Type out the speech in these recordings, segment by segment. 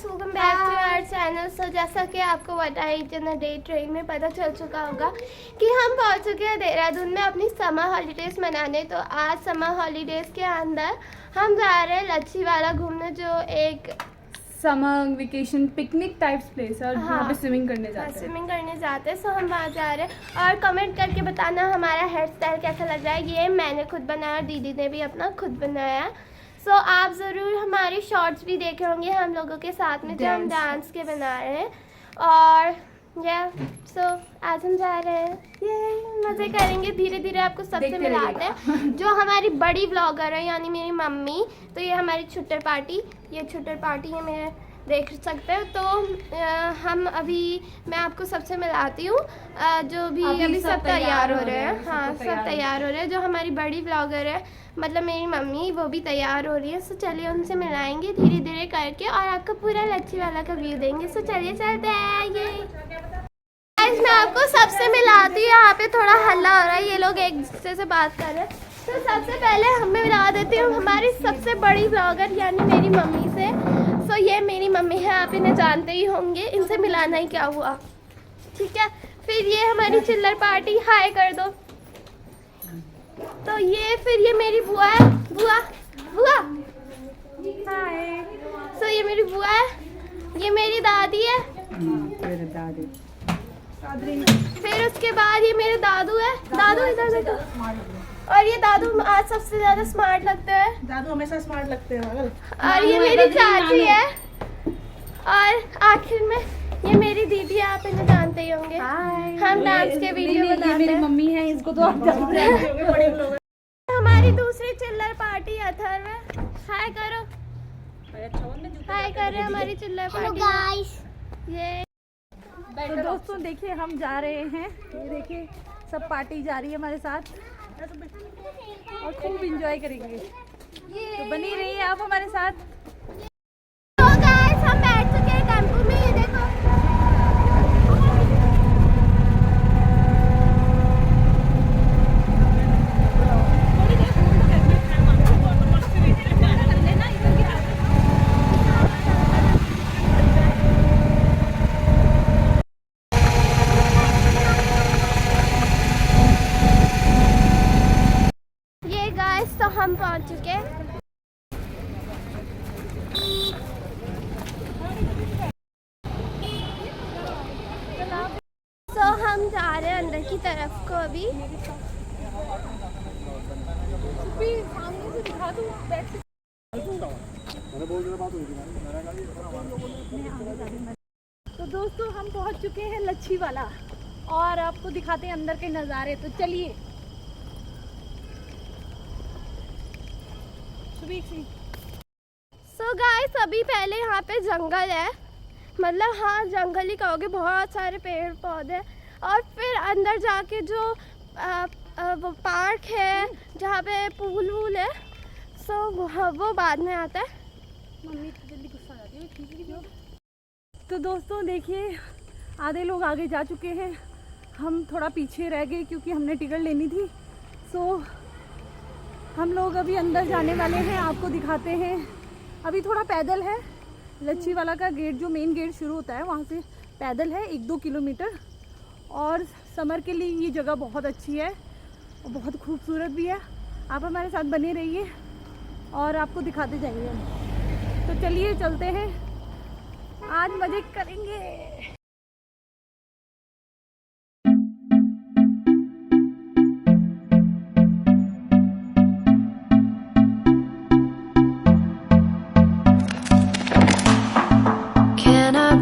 Guys, welcome back to our channel. So जैसा कि आपको बताया इतना डे ट्रेन में पता चल चुका होगा कि हम पहुंच चुके हैं देहरादून में अपनी समर हॉलीडेज मनाने। तो आज समर हॉलीडेज के अंदर हम जा रहे हैं लच्छीवाला घूमने, जो एक summer vacation picnic types place है और वहाँ पे स्विमिंग करने जाते हैं। स्विमिंग करने जाते हैं। सो हम वहाँ जा रहे हैं और कमेंट करके बताना हमारा हेयर स्टाइल कैसा लग रहा है। ये मैंने खुद बनाया और दीदी ने भी अपना खुद बनाया। सो आप ज़रूर हमारी शॉर्ट्स भी देखे होंगे हम लोगों के साथ में जो हम डांस के बना रहे हैं। और सो आज हम जा रहे हैं, ये मज़े करेंगे। धीरे धीरे आपको सबसे मिलाते हैं। जो हमारी बड़ी ब्लॉगर है यानी मेरी मम्मी, तो ये हमारी छुट्टर पार्टी, ये छुट्टर पार्टी है, मेरे देख सकते हो। तो मैं आपको सबसे मिलाती हूँ। जो भी अभी सब तैयार हो रहे हैं, हाँ सब तैयार हो रहे हैं। जो हमारी बड़ी ब्लॉगर है मतलब मेरी मम्मी, वो भी तैयार हो रही है। सो चलिए उनसे मिलाएंगे धीरे धीरे करके और आपको पूरा लच्छीवाला का व्यू देंगे। सो चलिए चलते हैं। ये मैं आपको सबसे मिलाती हूँ। यहाँ पे थोड़ा हल्ला हो रहा है, ये लोग एक दूसरे से बात कर रहे हैं। तो सबसे पहले हमें मिला देती हूँ हमारी सबसे बड़ी ब्लॉगर यानी मेरी मम्मी से। सो ये मेरी मम्मी है, आप इन्हें जानते ही होंगे, इनसे मिलाना ही क्या हुआ, ठीक है। फिर ये हमारी चिल्लर पार्टी, हाय कर दो। तो फिर ये मेरी बुआ है, बुआ बुआ हाय। सो ये मेरी बुआ है, ये मेरी दादी है, मेरे दादी। फिर उसके बाद ये मेरे दादू है, दादू इधर देखो। और ये दादू आज सबसे ज्यादा स्मार्ट लगते हैं, दादू हमेशा स्मार्ट लगते हैं। और ये मेरी चाची है, और आखिर में ये मेरी दीदी है, आप इन्हें जानते ही होंगे। हम डांस के वीडियो बनाते हैं। मेरी मम्मी है, इसको तो आप जानते हैं। हमारी दूसरी चिल्लर पार्टी अथर्व है, हाय करो। हाय कर रहे हैं हमारी चिल्लर पार्टी। ये तो दोस्तों देखिए हम जा रहे हैं, ये देखिए सब पार्टी जा रही है हमारे साथ और खूब एंजॉय करेंगे। तो बनी रहिए आप हमारे साथ। तो गाइस हम बैठ चुके हैं टेंपो में, ये देखो। तो हम पहुंच चुके हैं। तो हम जा रहे हैं अंदर की तरफ को अभी। सामने से दिखा दूं, तो दोस्तों हम पहुंच चुके हैं लच्छीवाला और आपको दिखाते हैं अंदर के नज़ारे। तो चलिए। सो गाइस अभी पहले यहाँ पे जंगल है, मतलब हाँ जंगल ही कहोगे, बहुत सारे पेड़ पौधे। और फिर अंदर जाके जो वो पार्क है जहाँ पे पूल वूल है, सो वो बाद में आता है। मम्मी जल्दी गुस्सा आ जाती है। तो दोस्तों देखिए आधे लोग आगे जा चुके हैं, हम थोड़ा पीछे रह गए क्योंकि हमने टिकट लेनी थी। सो हम लोग अभी अंदर जाने वाले हैं, आपको दिखाते हैं। अभी थोड़ा पैदल है, लच्छीवाला का गेट जो मेन गेट शुरू होता है वहाँ से पैदल है 1-2 किलोमीटर। और समर के लिए ये जगह बहुत अच्छी है और बहुत खूबसूरत भी है। आप हमारे साथ बने रहिए और आपको दिखाते जाएंगे हम। तो चलिए चलते हैं, आज मज़े करेंगे।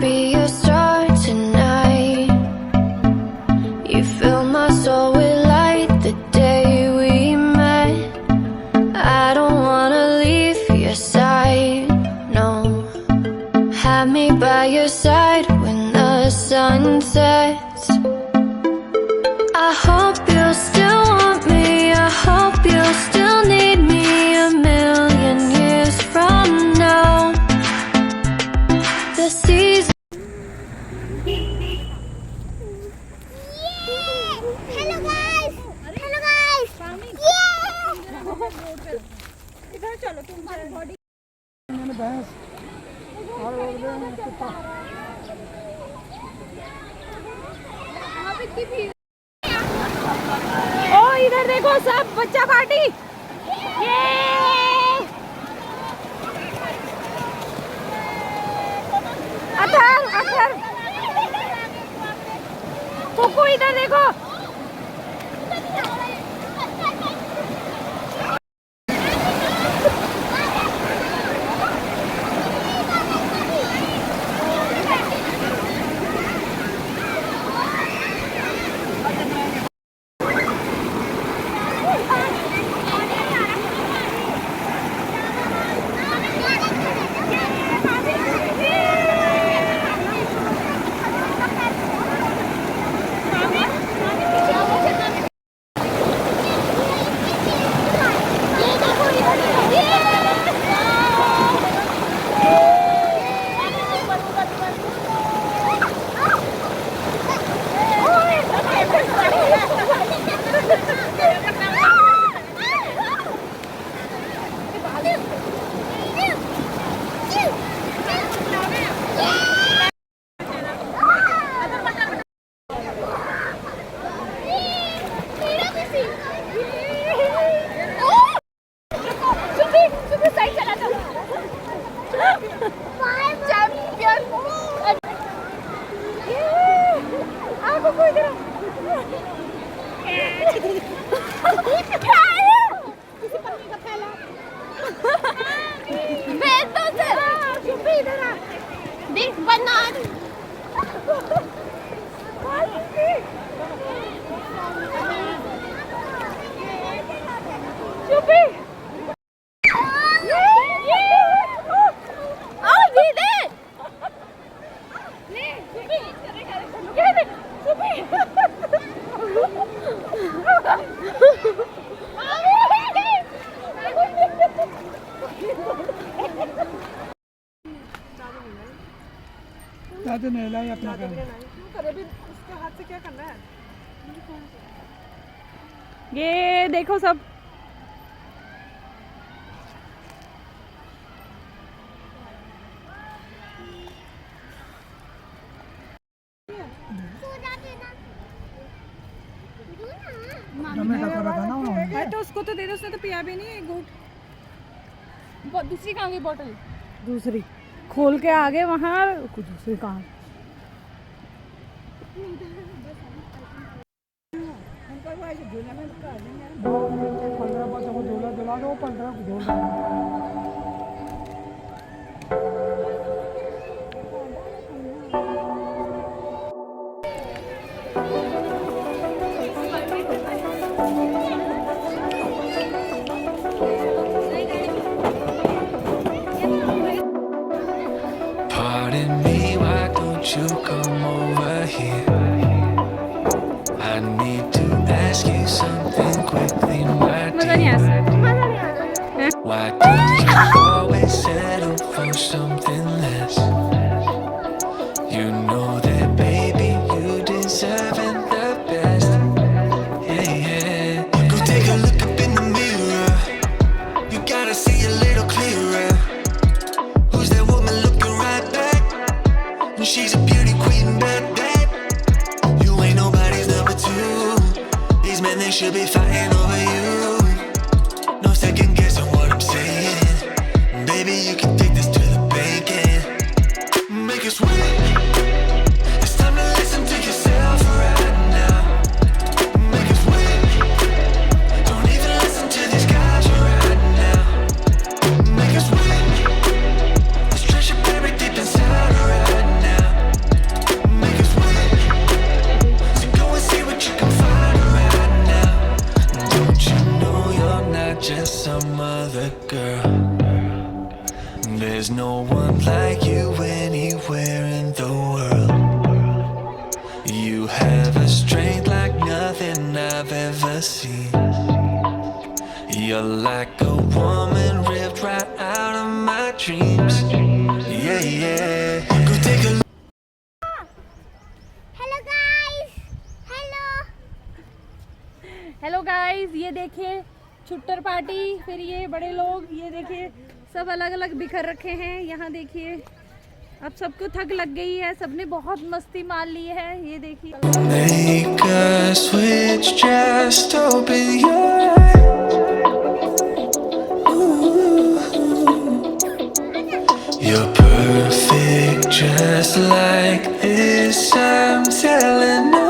Be your star tonight. You fill my soul with light the day we met. I don't wanna leave your side, no. Have me by your side when the sun sets. I hope you'll still want me. I hope you'll still need me 1,000,000 years from now. The season. इधर चलो, तुम्हारी body ओ इधर देखो सब बच्चा party. ये अथर अथर कुकू इधर देखो। अपना हाथ से क्या करना है। ये देखो सब तो उसको तो दे दो, उसने तो पिया भी नहीं है घूट। दूसरी कहाँ गई बॉटल? दूसरी खोल के आगे वहाँ कुछ दूसरी कहाँ। Pardon me, why don't you come over here? I need to ask you something quickly, my dear. Why do you always settle for something less? You know that, baby, you deserve the best. Yeah, yeah. Go take a look up in the mirror. You gotta see a little clearer. Who's that woman looking right back? And she's a beauty queen, bad. You ain't nobody's number two. These men, they should be fighting over you. No second guessing what I'm saying. Baby, you can take this to the bank and make us win. It's time to listen to yourself right now. Make us win. Don't even listen to these guys right now. Make us win. This treasure buried deep inside right now. Make us win. So go and see what you can find right now. Don't you know you're not just some other girl? There's no one like you anywhere in the world. You have a strength like nothing I've ever seen. You're like a woman ripped right out of my dreams. Yeah, yeah. Go take a look. Hello guys, hello. Hello guys, ये देखिए छुट्टर party. फिर ये बड़े लोग, ये देखिए सब अलग अलग बिखर रखे हैं। यहाँ देखिए अब सबको थक लग गई है, सबने बहुत मस्ती मार ली है। ये देखिए Make a switch, just open your eyes. You're perfect just like this, I'm telling you.